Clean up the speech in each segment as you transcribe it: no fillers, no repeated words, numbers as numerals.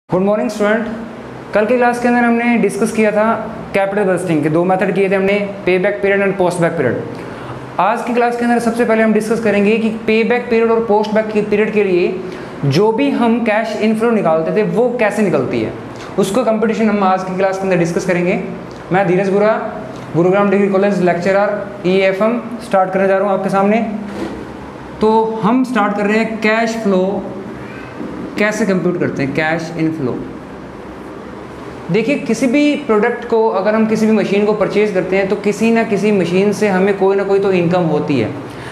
Good morning student. कल की class के अंदर हमने डिस्कस किया था कैपिटल बस्टिंग के दो मेथड किए थे हमने, पे back period and post back period. आज की क्लास के अंदर सबसे पहले हम डिस्कस करेंगे कि पे बैक पीरियड और पोस्ट बैक पीरियड के लिए जो भी हम कैश इनफ्लो निकालते थे वो कैसे निकलती है, उसको कंपटीशन हम आज की क्लास के अंदर डिस्कस करेंगे। मैं धीरज बुरा, Gurugram degree college lecturer EFM start करने जा रहा हूँ आपके सामने। तो हम स्टार्ट कर रहे हैं कैश फ्लो कैसे कंप्यूट करते हैं, कैश इनफ्लो। देखिए, किसी भी प्रोडक्ट को अगर हम किसी भी मशीन को परचेज करते हैं तो किसी ना किसी मशीन से हमें कोई ना कोई तो इनकम होती है,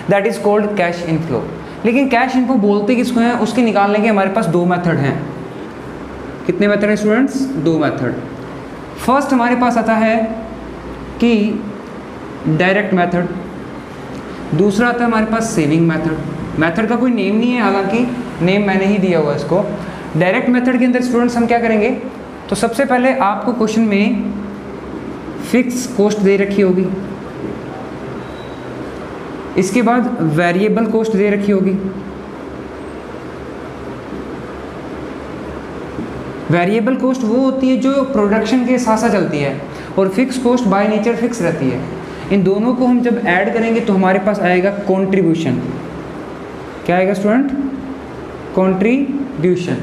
that is called cash inflow. लेकिन कैश इनफ्लो बोलते किसको हैं, उसके निकालने के हमारे पास दो मेथड हैं। कितने मेथड हैं स्टूडेंट्स? दो मेथड। फर्स्ट हमारे पास आता है कि डायरेक्ट मेथड, दूसरा आता है हमारे पास सेविंग मेथड। मेथड का कोई नेम नहीं है, हालांकि नेम मैंने ही दिया हुआ है इसको। डायरेक्ट मेथड के अंदर स्टूडेंट्स हम क्या करेंगे, तो सबसे पहले आपको क्वेश्चन में फिक्स कॉस्ट दे रखी होगी, इसके बाद वेरिएबल कॉस्ट दे रखी होगी। वेरिएबल कॉस्ट वो होती है जो प्रोडक्शन के साथ साथ चलती है, और fix cost by nature fix रहती है। इन दोनों को हम जब ऐड करेंगे तो हमारे पास आएगा कंट्रीब्यूशन। क्या आएगा स्टूडेंट? कंट्रीब्यूशन।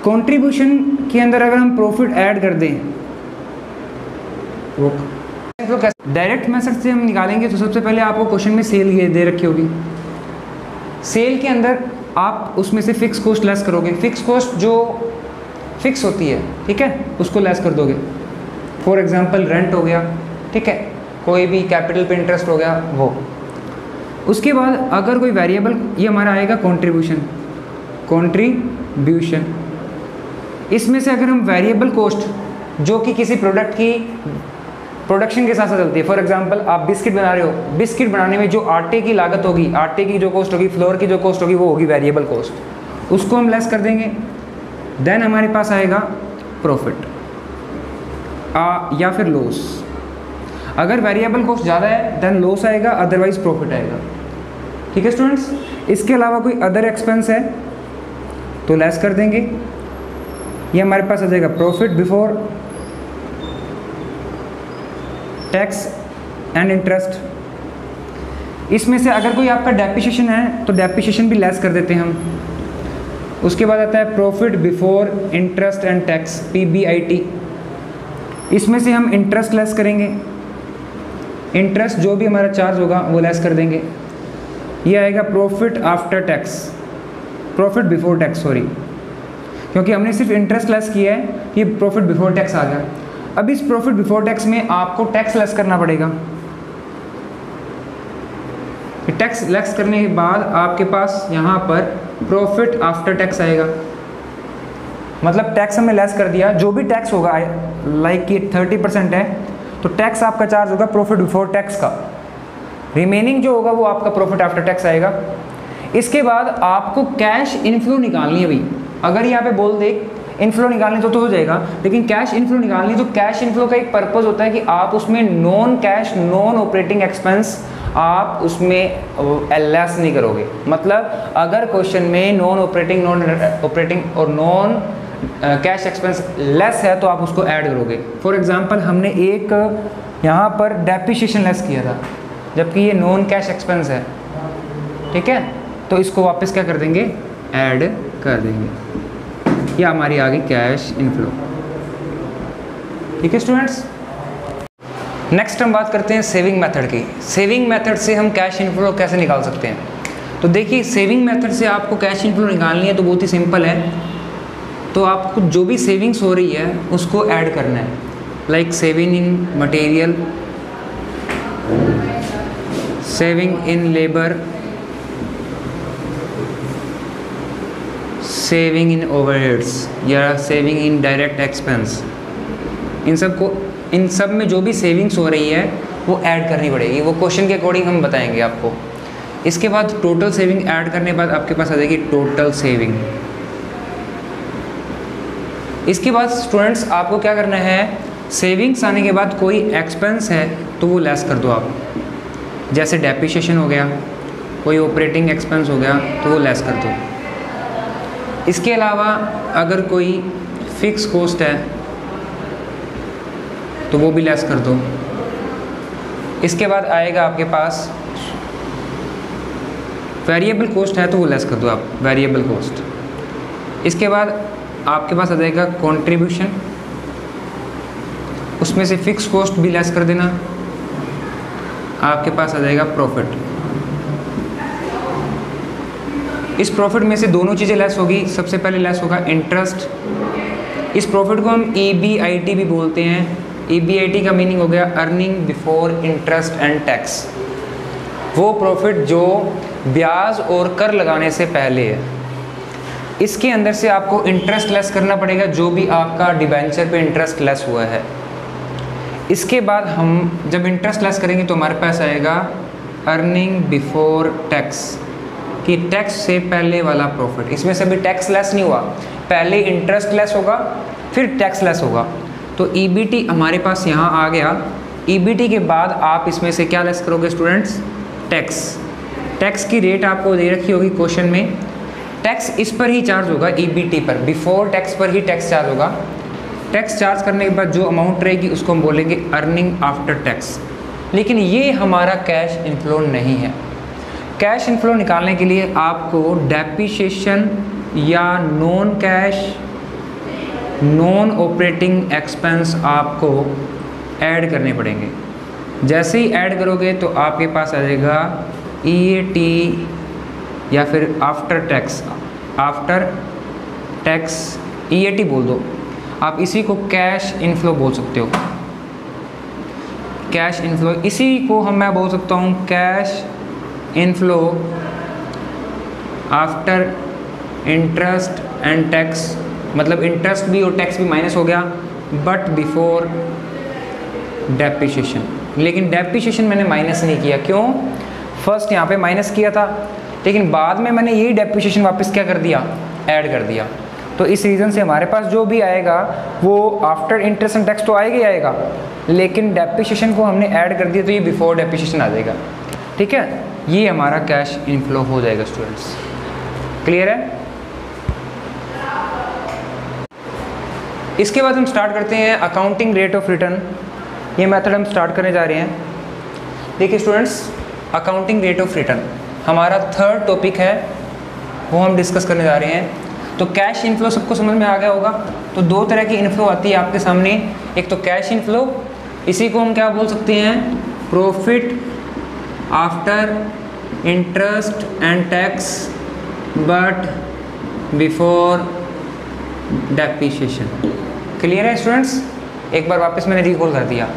कंट्रीब्यूशन के अंदर अगर हम प्रॉफिट ऐड कर दें, डायरेक्ट मेथड से हम निकालेंगे तो सबसे पहले आपको क्वेश्चन में सेल ये दे रखी होगी। सेल के अंदर आप उसमें से फिक्स कॉस्ट लेस करोगे। फिक्स कॉस्ट जो फिक्स होती है, ठीक है, उसको लेस कर दोगे। फॉर एग्जांपल रेंट हो गया, ठीक है, कोई भी कैपिटल पे इंटरेस्ट हो गया वो। उसके बाद अगर कोई वेरिएबल, ये हमारा आएगा कंट्रीब्यूशन। कंट्रीब्यूशन इसमें से अगर हम वेरिएबल कॉस्ट जो कि किसी प्रोडक्ट की प्रोडक्शन के साथ साथ चलती है, फॉर एग्जांपल आप बिस्किट बना रहे हो, बिस्किट बनाने में जो आटे की लागत होगी, आटे की जो कॉस्ट होगी, फ्लोर की जो कॉस्ट होगी, वो होगी वेरिएबल कॉस्ट, उसको हम लेस कर देंगे। देन हमारे पास आएगा प्रॉफिट या फिर लॉस। अगर वेरिएबल कॉस्ट ज़्यादा है देन लॉस आएगा, अदरवाइज प्रॉफिट आएगा। ठीक है स्टूडेंट्स। इसके अलावा कोई अदर एक्सपेंस है तो लेस कर देंगे। ये हमारे पास आ जाएगा profit before tax and interest. इसमें से अगर कोई आपका डेप्रिसिएशन है तो डेप्रिसिएशन भी लेस कर देते हैं हम। उसके बाद आता है profit before interest and tax, PBIT। इसमें से हम इंटरेस्ट लेस करेंगे, इंटरेस्ट जो भी हमारा चार्ज होगा वो लेस कर देंगे। ये आएगा profit after tax, profit before tax, sorry, क्योंकि हमने सिर्फ इंटरेस्ट लेस किया है, ये प्रॉफिट बिफोर टैक्स आ गया। अब इस प्रॉफिट बिफोर टैक्स में आपको टैक्स लेस करना पड़ेगा। टैक्स लेस करने के बाद आपके पास यहाँ पर प्रॉफिट आफ्टर टैक्स आएगा। मतलब टैक्स हमने लेस कर दिया, जो भी टैक्स होगा, लाइक कि 30% है तो टैक्स आपका चार्ज होगा प्रॉफिट बिफोर टैक्स का, रिमेनिंग जो होगा वो आपका प्रॉफिट आफ्टर टैक्स आएगा। इसके बाद आपको कैश इनफ्लो निकालनी है भाई। अगर यहाँ पे बोल दे इनफ्लो निकालनी तो हो जाएगा, लेकिन कैश इनफ्लो निकालनी, तो कैश इनफ्लो का एक पर्पज़ होता है कि आप उसमें non cash, non operating expense आप उसमें लेस नहीं करोगे। मतलब अगर क्वेश्चन में नॉन ऑपरेटिंग और नॉन कैश एक्सपेंस लेस है तो आप उसको ऐड करोगे। फॉर एग्जांपल हमने एक यहाँ पर डेप्रिसिएशन लेस किया था, जबकि ये नॉन कैश एक्सपेंस है, ठीक है, तो इसको वापस क्या कर देंगे, ऐड कर देंगे। यह हमारी आ गई कैश इनफ्लो। ठीक है स्टूडेंट्स। नेक्स्ट हम बात करते हैं सेविंग मेथड की। सेविंग मेथड से हम कैश इनफ्लो कैसे निकाल सकते हैं? तो देखिए, सेविंग मेथड से आपको कैश इनफ्लो निकालनी है तो बहुत ही सिंपल है। तो आपको जो भी सेविंग्स हो रही है उसको ऐड करना है, like saving in material, saving in labour, saving in overheads या सेविंग इन डायरेक्ट एक्सपेंस। इन सब में जो भी सेविंग्स हो रही है वो ऐड करनी पड़ेगी। वो क्वेश्चन के अकॉर्डिंग हम बताएंगे आपको। इसके बाद टोटल सेविंग ऐड करने के बाद आपके पास आ जाएगी टोटल सेविंग। इसके बाद स्टूडेंट्स आपको क्या करना है, सेविंग्स आने के बाद कोई एक्सपेंस है तो वो लेस कर दो आप। जैसे डेप्रिसिएशन हो गया, कोई ऑपरेटिंग एक्सपेंस हो गया तो वो लेस कर दो। इसके अलावा अगर कोई फिक्स कॉस्ट है तो वो भी लेस कर दो। इसके बाद आएगा आपके पास वेरिएबल कॉस्ट है तो वो लेस कर दो आप, वेरिएबल कॉस्ट। इसके बाद आपके पास आ जाएगा कंट्रीब्यूशन, उसमें से फिक्स कॉस्ट भी लेस कर देना। आपके पास आ जाएगा प्रॉफिट। इस प्रॉफिट में से दोनों चीज़ें लेस होगी। सबसे पहले लेस होगा इंटरेस्ट। इस प्रॉफिट को हम EBIT भी बोलते हैं। EBIT का मीनिंग हो गया earning before interest and tax. वो प्रॉफिट जो ब्याज और कर लगाने से पहले है। इसके अंदर से आपको इंटरेस्ट लेस करना पड़ेगा, जो भी आपका डिबेंचर पे इंटरेस्ट लेस हुआ है। इसके बाद हम जब इंटरेस्ट लेस करेंगे तो हमारे पास आएगा अर्निंग बिफोर टैक्स, कि टैक्स से पहले वाला प्रॉफिट। इसमें से भी टैक्स लेस नहीं हुआ, पहले इंटरेस्ट लेस होगा फिर टैक्स लेस होगा। तो EBT हमारे पास यहाँ आ गया। EBT के बाद आप इसमें से क्या लेस करोगे स्टूडेंट्स? टैक्स। टैक्स की रेट आपको दे रखी होगी क्वेश्चन में। टैक्स इस पर ही चार्ज होगा, EBT पर, बिफोर टैक्स पर ही टैक्स चार्ज होगा। टैक्स चार्ज करने के बाद जो अमाउंट रहेगी उसको हम बोलेंगे अर्निंग आफ्टर टैक्स। लेकिन ये हमारा कैश इनफ्लो नहीं है। कैश इनफ्लो निकालने के लिए आपको डेप्रिसिएशन या non cash non operating expense आपको ऐड करने पड़ेंगे। जैसे ही ऐड करोगे तो आपके पास आ जाएगा EAT या फिर after tax, after tax EAT बोल दो आप। इसी को कैश इनफ्लो बोल सकते हो, कैश इनफ्लो। इसी को मैं बोल सकता हूँ cash inflow after interest and tax. मतलब इंटरेस्ट भी और टैक्स भी माइनस हो गया, बट बिफोर डेप्रिसिएशन। लेकिन डेप्रिसिएशन मैंने माइनस नहीं किया। क्यों? फर्स्ट यहाँ पे माइनस किया था, लेकिन बाद में मैंने यही डेप्रिसिएशन वापस क्या कर दिया? ऐड कर दिया। तो इस रीज़न से हमारे पास जो भी आएगा वो आफ्टर इंटरेस्ट एंड टैक्स तो आएगा ही आएगा, लेकिन डेप्रिसिएशन को हमने ऐड कर दिया तो ये बिफोर डेप्रिसिएशन आ जाएगा। ठीक है, ये हमारा कैश इनफ्लो हो जाएगा स्टूडेंट्स। क्लियर है? इसके बाद हम स्टार्ट करते हैं अकाउंटिंग रेट ऑफ रिटर्न। ये मेथड हम स्टार्ट करने जा रहे हैं। देखिए students, accounting rate of return हमारा थर्ड टॉपिक है, वो हम डिस्कस करने जा रहे हैं। तो कैश इनफ्लो सबको समझ में आ गया होगा। तो दो तरह की इनफ्लो आती है आपके सामने। एक तो कैश इनफ्लो, इसी को हम क्या बोल सकते हैं? Profit after interest and tax but before depreciation. Clear है स्टूडेंट्स? एक बार वापस मैंने रिकॉल कर दिया।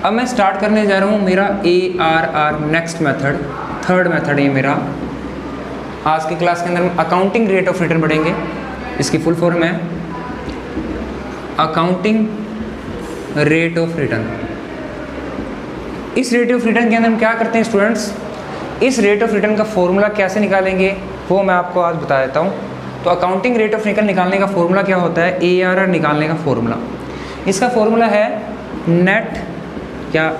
अब मैं स्टार्ट करने जा रहा हूँ मेरा ARR next method, third method है मेरा। आज की क्लास के अंदर हम अकाउंटिंग रेट ऑफ रिटर्न पढ़ेंगे। इसकी फुल फॉर्म है अकाउंटिंग रेट ऑफ रिटर्न। इस रेट ऑफ रिटर्न के अंदर हम क्या करते हैं स्टूडेंट्स? इस रेट ऑफ रिटर्न का फॉर्मूला कैसे निकालेंगे वो मैं आपको आज बता देता हूँ। तो अकाउंटिंग रेट ऑफ रिटर्न निकालने का फॉर्मूला क्या होता है? ARR निकालने का फॉर्मूला, इसका फॉर्मूला है नेट या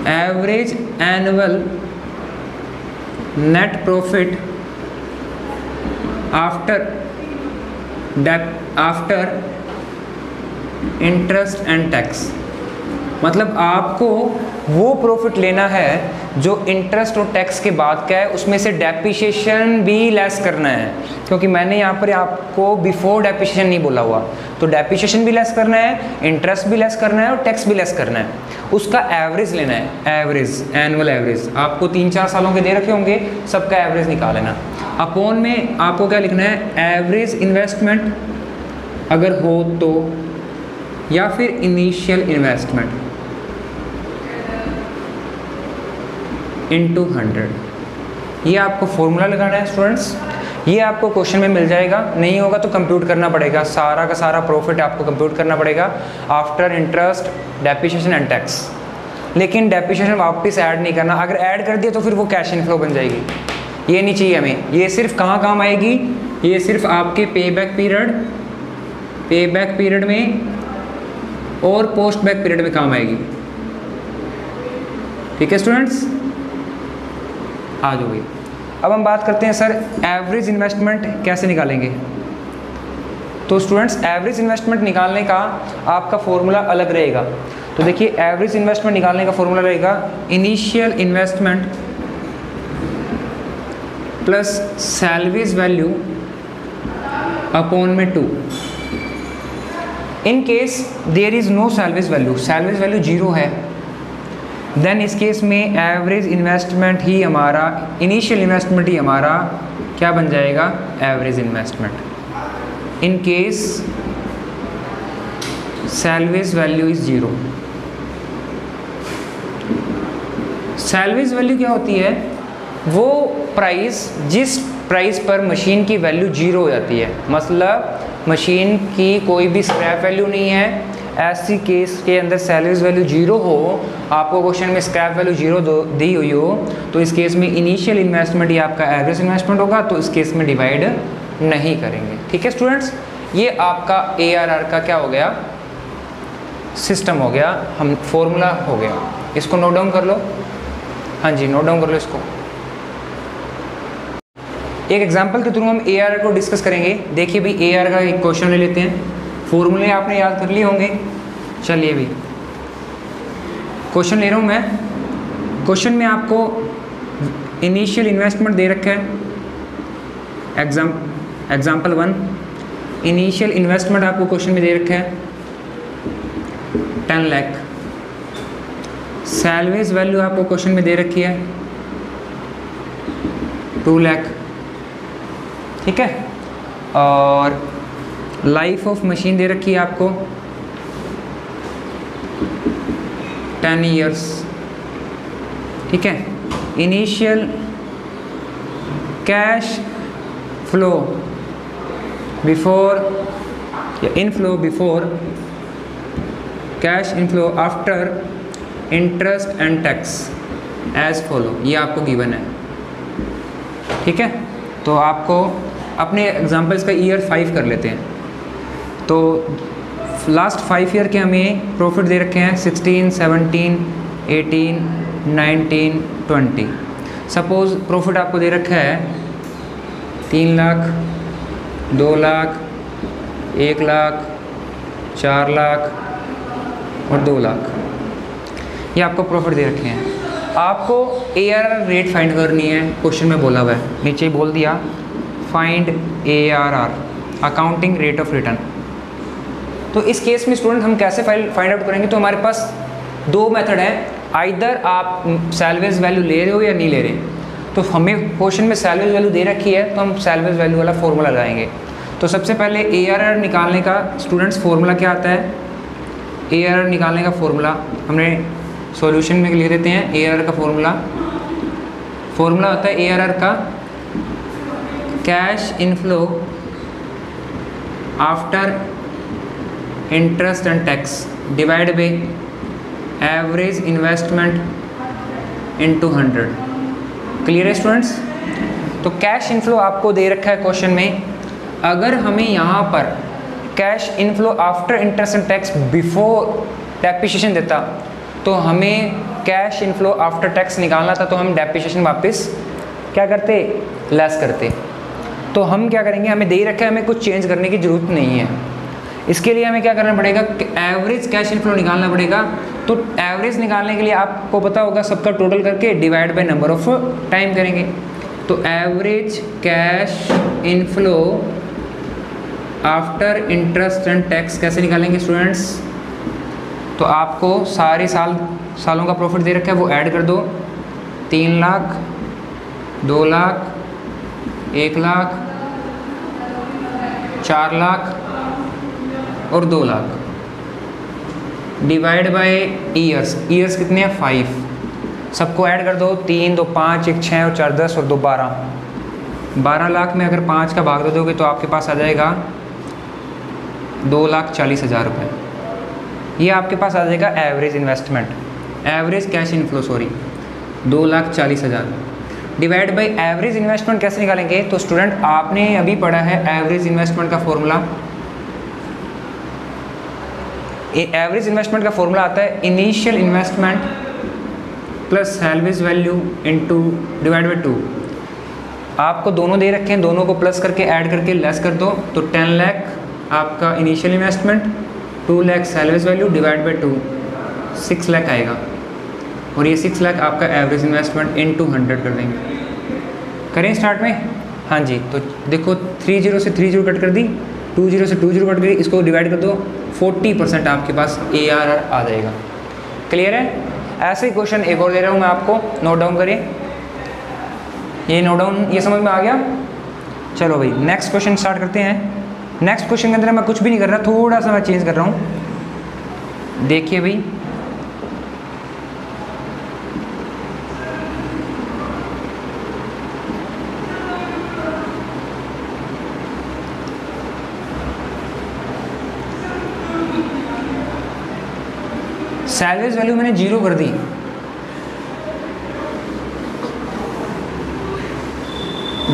average annual net profit after interest and tax. मतलब आपको वो प्रॉफिट लेना है जो इंटरेस्ट और टैक्स के बाद का है, उसमें से डेप्रिसिएशन भी लेस करना है। क्योंकि मैंने यहाँ पर आपको बिफोर डेप्रिसिएशन नहीं बोला हुआ, तो डेप्रिसिएशन भी लेस करना है, इंटरेस्ट भी लेस करना है और टैक्स भी लेस करना है। उसका एवरेज लेना है, एवरेज, एनुअल एवरेज। आपको 3-4 सालों के दे रखे होंगे, सबका एवरेज निकाल लेना। अपॉन में आपको क्या लिखना है? एवरेज इन्वेस्टमेंट अगर हो तो, या फिर इनिशियल इन्वेस्टमेंट इंटू 100। ये आपको फॉर्मूला लगाना है स्टूडेंट्स। ये आपको क्वेश्चन में मिल जाएगा, नहीं होगा तो कंप्यूट करना पड़ेगा। सारा का सारा प्रॉफिट आपको कंप्यूट करना पड़ेगा after interest, depreciation and tax. लेकिन डेप्रिसिएशन वापस ऐड नहीं करना। अगर ऐड कर दिया तो फिर वो कैश इनफ्लो बन जाएगी। ये नहीं चाहिए हमें। ये सिर्फ कहाँ काम आएगी? ये सिर्फ आपके पे बैक पीरियड में और पोस्ट बैक पीरियड में काम आएगी। ठीक है स्टूडेंट्स? आ जाओगे। अब हम बात करते हैं सर एवरेज इन्वेस्टमेंट कैसे निकालेंगे। तो स्टूडेंट्स एवरेज इन्वेस्टमेंट निकालने का आपका फॉर्मूला अलग रहेगा। तो देखिए एवरेज इन्वेस्टमेंट निकालने का फॉर्मूला रहेगा initial investment plus salaries value upon में 2। In case there is no salaries value 0 है, देन इस केस में एवरेज इन्वेस्टमेंट ही हमारा, इनिशियल इन्वेस्टमेंट ही हमारा क्या बन जाएगा, average investment. In case salaries value is 0। Salaries value क्या होती है, वो प्राइस जिस प्राइस पर मशीन की वैल्यू 0 हो जाती है, मतलब मशीन की कोई भी स्क्रैप वैल्यू नहीं है, ऐसी केस के अंदर सैलरीज वैल्यू 0 हो, आपको क्वेश्चन में स्क्रैप वैल्यू 0 दी हुई हो, तो इस केस में इनिशियल इन्वेस्टमेंट ही आपका एवरेज इन्वेस्टमेंट होगा, तो इस केस में डिवाइड नहीं करेंगे। ठीक है स्टूडेंट्स, ये आपका ARR का क्या हो गया, सिस्टम हो गया, हम फॉर्मूला हो गया। इसको नोट डाउन कर लो। हाँ जी, नोट डाउन कर लो इसको। एक एग्जांपल के थ्रू हम ARR को डिस्कस करेंगे। देखिए भाई ARR का एक क्वेश्चन ले लेते हैं, फॉर्मूले आपने याद कर लिए होंगे। चलिए भाई क्वेश्चन ले रहा हूँ मैं। क्वेश्चन में आपको इनिशियल इन्वेस्टमेंट दे रखा है, एग्जाम्पल 1। इनिशियल इन्वेस्टमेंट आपको क्वेश्चन में दे रखा है 10 लाख। सैलरीज वैल्यू आपको क्वेश्चन में दे रखी है 2 लाख। ठीक है, और लाइफ ऑफ मशीन दे रखी है आपको 10 ईयर्स। ठीक है, इनिशियल कैश फ्लो बिफोर या inflow before cash inflow after interest and tax as follow, ये आपको गिवन है। ठीक है, तो आपको अपने एग्जांपल्स का ईयर 5 कर लेते हैं। तो लास्ट 5 ईयर के हमें प्रॉफिट दे रखे हैं 16, 17, 18, 19, 20। सपोज़ प्रॉफिट आपको दे रखा है 3 लाख, 2 लाख, 1 लाख, 4 लाख और 2 लाख, ये आपको प्रॉफिट दे रखे हैं। आपको ARR रेट फाइंड करनी है, क्वेश्चन में बोला हुआ है, नीचे ही बोल दिया find ARR, accounting rate of return. तो इस केस में स्टूडेंट हम कैसे फाइंड आउट करेंगे, तो हमारे पास 2 मेथड है। आइदर आप सैलरीज वैल्यू ले रहे हो या नहीं ले रहे। तो हमें क्वेश्चन में सैलरीज वैल्यू दे रखी है, तो हम सैलरीज वैल्यू वाला फॉर्मूला लगाएंगे। तो सबसे पहले ARR निकालने का स्टूडेंट्स फॉर्मूला क्या आता है, ARR निकालने का फॉर्मूला हमने सॉल्यूशन में लिख देते हैं। ARR का फॉर्मूला होता है ARR का cash inflow after interest and tax divide by average investment into 100। Clear है स्टूडेंट्स। तो कैश इनफ्लो आपको दे रखा है क्वेश्चन में, अगर हमें यहाँ पर cash inflow after interest and tax before depreciation देता, तो हमें कैश इनफ्लो आफ्टर टैक्स निकालना था, तो हम डेप्रिसिएशन वापस क्या करते, लेस करते। तो हम क्या करेंगे, हमें दे रखा है, हमें कुछ चेंज करने की ज़रूरत नहीं है। इसके लिए हमें क्या करना पड़ेगा, एवरेज कैश इनफ्लो निकालना पड़ेगा। तो एवरेज निकालने के लिए आपको पता होगा सबका टोटल करके divide by number of time करेंगे। तो average cash inflow after interest and tax कैसे निकालेंगे स्टूडेंट्स। तो आपको सालों का प्रॉफिट दे रखा है, वो ऐड कर दो। 3 लाख, 2 लाख, 1 लाख, 4 लाख और 2 lakh divide by years. Years कितने हैं, 5। सबको ऐड कर दो, 3, 2, 5, 1, 6 और 4, 10 और 2, 12। 12 लाख में अगर 5 का भाग दे दोगे तो आपके पास आ जाएगा 2,40,000 रुपये। ये आपके पास आ जाएगा average investment, average cash inflow 2,40,000 divide by average investment कैसे निकालेंगे। तो स्टूडेंट आपने अभी पढ़ा है एवरेज इन्वेस्टमेंट का फॉर्मूला। एवरेज इन्वेस्टमेंट का फॉर्मूला आता है initial investment plus salvage value into divide by 2। आपको दोनों दे रखे हैं, दोनों को प्लस करके ऐड करके लेस कर दो तो 10 लाख आपका initial investment, 2 lakh salvage value divide by 2, 6 lakh आएगा। और ये 6 लाख आपका एवरेज इन्वेस्टमेंट इनटू 100 कर देंगे। करें स्टार्ट में? हाँ जी। तो देखो 30 से 30 कट कर दी, 20 से 20 कट गई, इसको डिवाइड कर दो, 40% आपके पास ARR आ जाएगा। क्लियर है? ऐसे ही क्वेश्चन एक और दे रहा हूँ मैं आपको, नोट डाउन करें। ये नोट डाउन, ये समझ में आ गया? चलो भाई नेक्स्ट क्वेश्चन स्टार्ट करते हैं। नेक्स्ट क्वेश्चन के अंदर मैं कुछ भी नहीं कर रहा, थोड़ा सा मैं चेंज कर रहा हूँ। देखिए भाई, सैलवेज वैल्यू मैंने 0 कर दी।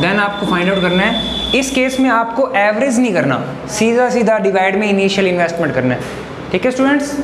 देन आपको फाइंड आउट करना है, इस केस में आपको एवरेज नहीं करना, सीधा सीधा डिवाइड में इनिशियल इन्वेस्टमेंट करना है। ठीक है स्टूडेंट्स?